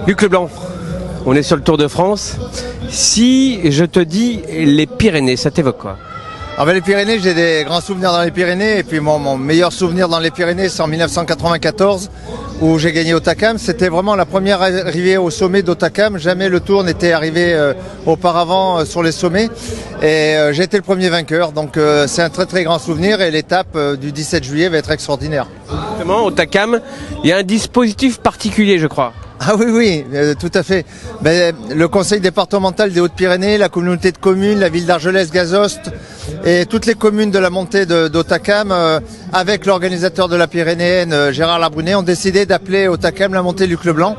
Luc Leblanc, on est sur le Tour de France. Si je te dis les Pyrénées, ça t'évoque quoi? Les Pyrénées, j'ai des grands souvenirs dans les Pyrénées. Et puis mon meilleur souvenir dans les Pyrénées, c'est en 1994, où j'ai gagné Hautacam. C'était vraiment la première arrivée au sommet d'Hautacam. Jamais le Tour n'était arrivé auparavant sur les sommets. Et j'ai été le premier vainqueur. Donc c'est un très très grand souvenir. Et l'étape du 17 juillet va être extraordinaire. Justement, Hautacam, il y a un dispositif particulier, je crois. Ah oui, tout à fait. Le conseil départemental des Hautes-Pyrénées, la communauté de communes, la ville d'Argelès-Gazost et toutes les communes de la montée d'Hautacam, avec l'organisateur de la Pyrénéenne, Gérard Labrunet, ont décidé d'appeler Hautacam la montée Luc Leblanc.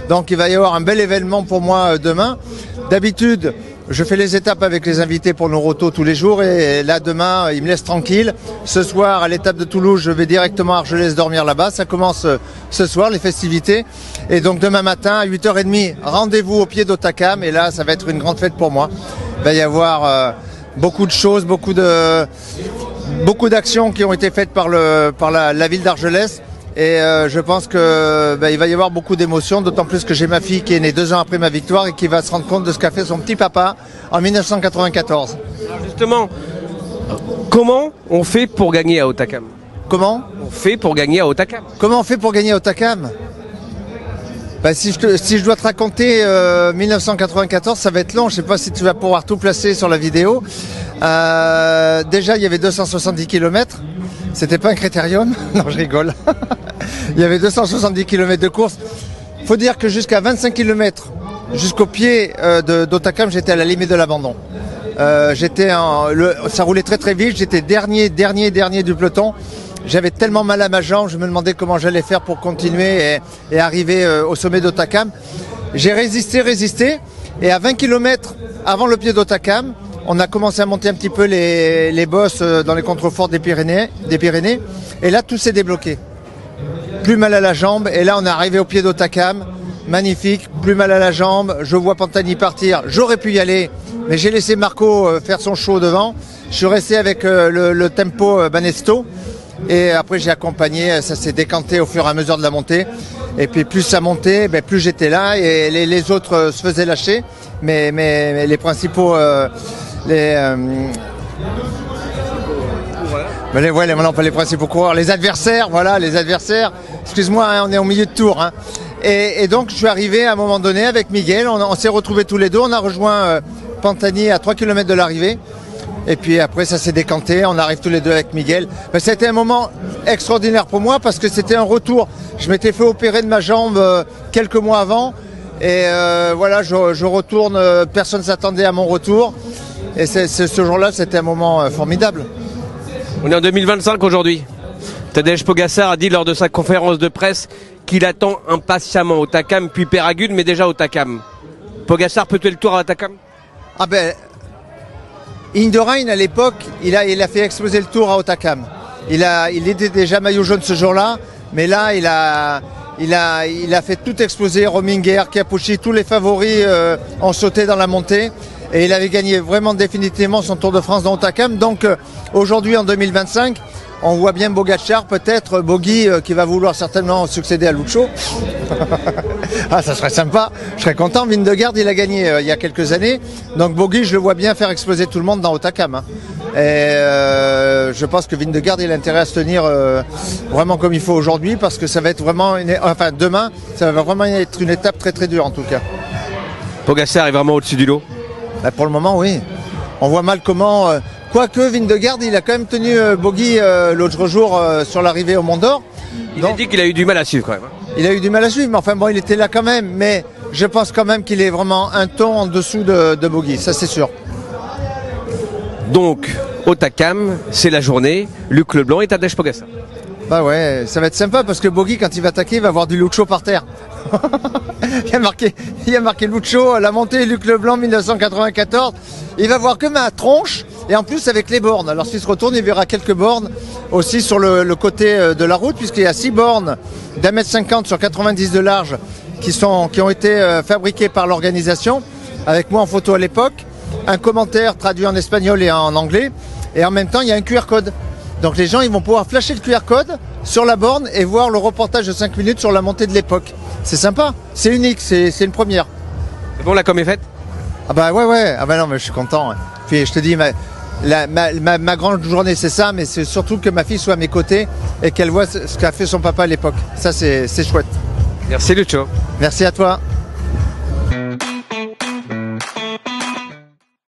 Donc il va y avoir un bel événement pour moi demain. D'habitude, je fais les étapes avec les invités pour nos rotos tous les jours et là demain, ils me laissent tranquille. Ce soir, à l'étape de Toulouse, je vais directement à Argelès dormir là-bas. Ça commence ce soir, les festivités. Et donc demain matin, à 8h30, rendez-vous au pied d'Hautacam et là, ça va être une grande fête pour moi. Il va y avoir beaucoup de choses, beaucoup d'actions qui ont été faites par la ville d'Argelès. Et je pense que il va y avoir beaucoup d'émotions, d'autant plus que j'ai ma fille qui est née 2 ans après ma victoire et qui va se rendre compte de ce qu'a fait son petit papa en 1994. Alors justement, comment on fait pour gagner à Hautacam? Comment on fait pour gagner à Hautacam? Comment on fait pour gagner à Hautacam? Si je dois te raconter 1994, ça va être long. Je ne sais pas si tu vas pouvoir tout placer sur la vidéo. Déjà, il y avait 270 km. C'était pas un critérium. Non, je rigole. Il y avait 270 km de course. Il faut dire que jusqu'à 25 km, jusqu'au pied d'Hautacam, j'étais à la limite de l'abandon. Ça roulait très très vite. J'étais dernier du peloton. J'avais tellement mal à ma jambe, je me demandais comment j'allais faire pour continuer et arriver au sommet d'Hautacam. J'ai résisté, et à 20 km avant le pied d'Hautacam, on a commencé à monter un petit peu les bosses dans les contreforts des Pyrénées, et là tout s'est débloqué. Plus mal à la jambe, et là on est arrivé au pied d'Hautacam, magnifique, plus mal à la jambe, je vois Pantani partir, j'aurais pu y aller, mais j'ai laissé Marco faire son show devant, je suis resté avec le tempo Banesto. Et après j'ai accompagné, ça s'est décanté au fur et à mesure de la montée. Et puis plus ça montait, plus j'étais là et les autres se faisaient lâcher. Mais les principaux, non, pas les principaux coureurs, les adversaires, voilà, les adversaires. Excuse-moi, on est au milieu de tour. Et donc je suis arrivé à un moment donné avec Miguel, on s'est retrouvés tous les deux, on a rejoint Pantani à 3 km de l'arrivée. Et puis après ça s'est décanté, on arrive tous les deux avec Miguel. C'était un moment extraordinaire pour moi parce que c'était un retour. Je m'étais fait opérer de ma jambe quelques mois avant. Et voilà, je retourne, personne ne s'attendait à mon retour. Et ce jour-là, c'était un moment formidable. On est en 2025 aujourd'hui. Tadej Pogačar a dit lors de sa conférence de presse qu'il attend impatiemment Hautacam, puis Péragude, mais déjà Hautacam. Pogačar peut tuer le Tour à Hautacam? Indurain, à l'époque, il a fait exploser le Tour à Hautacam. Il était déjà maillot jaune ce jour-là, mais là, il a fait tout exploser. Rominger, Capucci, tous les favoris ont sauté dans la montée. Et il avait gagné vraiment définitivement son Tour de France dans Hautacam. Donc aujourd'hui, en 2025, on voit bien Pogačar, peut-être Bogi, qui va vouloir certainement succéder à Lucho. Ah, ça serait sympa. Je serais content. Vingegaard, il a gagné il y a quelques années. Donc Bogi, je le vois bien faire exploser tout le monde dans Hautacam. Et je pense que Vingegaard, il a intérêt à se tenir vraiment comme il faut aujourd'hui, parce que ça va être vraiment, demain, ça va vraiment être une étape très très dure en tout cas. Pogačar est vraiment au-dessus du lot? Pour le moment, oui. On voit mal comment... Quoique Vingegaard, il a quand même tenu Bogi l'autre jour sur l'arrivée au Mont d'Or. Il a dit qu'il a eu du mal à suivre quand même. Il a eu du mal à suivre, mais enfin bon, il était là quand même. Mais je pense quand même qu'il est vraiment un ton en dessous de Bogi, ça c'est sûr. Donc, Hautacam, c'est la journée. Luc Leblanc et Tadej Pogačar. Ouais, ça va être sympa parce que Bogi, quand il va attaquer, il va avoir du Lucho par terre. il a marqué Lucho, la montée Luc Leblanc 1994. Il va voir que ma tronche. Et en plus avec les bornes, alors s'il se retourne, il verra quelques bornes aussi sur le côté de la route, puisqu'il y a 6 bornes d'1,50 m sur 90 de large qui ont été fabriquées par l'organisation, avec moi en photo à l'époque, un commentaire traduit en espagnol et en anglais, et en même temps il y a un QR code. Donc les gens ils vont pouvoir flasher le QR code sur la borne et voir le reportage de 5 minutes sur la montée de l'époque. C'est sympa, c'est unique, c'est une première. C'est bon, la com est faite? Ah bah ouais, ah bah non mais je suis content. Ouais. Puis je te dis, ma grande journée c'est ça, mais c'est surtout que ma fille soit à mes côtés et qu'elle voit ce qu'a fait son papa à l'époque. Ça c'est chouette. Merci Lucho. Merci à toi.